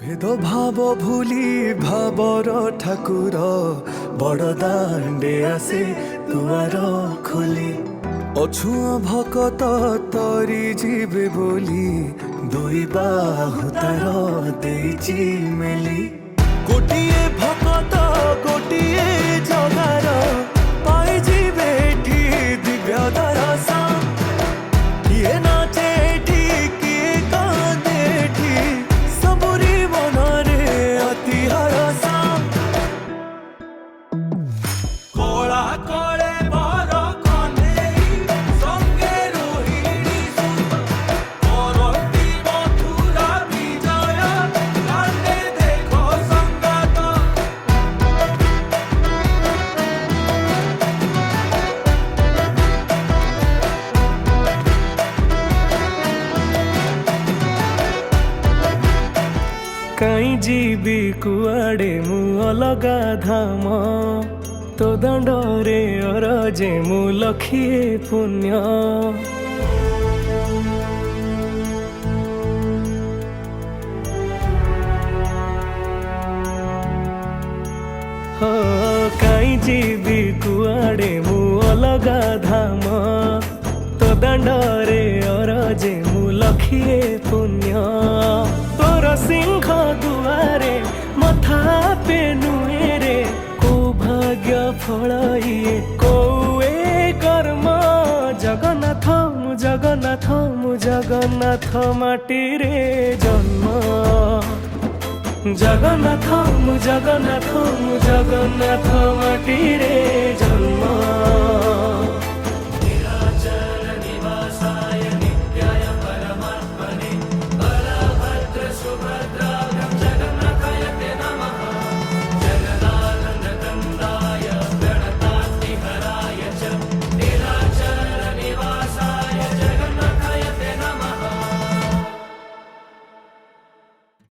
भेद भाव भूली भावर ठाकुर बड़ दांडे आसे दुआर खोली अछुआ भकत तरी जीवे बोली दुई बाहु तार देइची मेली गोटिए भकत गोटिए जगार पाई जीवे ठी दिव्य दर्शन किए नाचे ठी किए कांदे ठी सबुरी मनरे अति हरसा कोला कोले बर कन्हेई संगे रोहिणी परती मथुरा विजय कांदे देखो संगात कहीं जीवी कुआड़े मु अलगा धाम तो दंडरे अरजे मु लखिए पुण्य हो कहीं जीवी कुआड़े मु अलगा धाम तो दंडरे अरजे मु लखिए पुण्य तोर सिंह दुआरे मथा पे नुएरे को भाग्य फल इए कोए कर्म जगन्नाथ मु जगन्नाथ मु जगन्नाथ माटी रे जन्म जगन्नाथ मु जगन्नाथ मु जगन्नाथ माटी रे जन्म।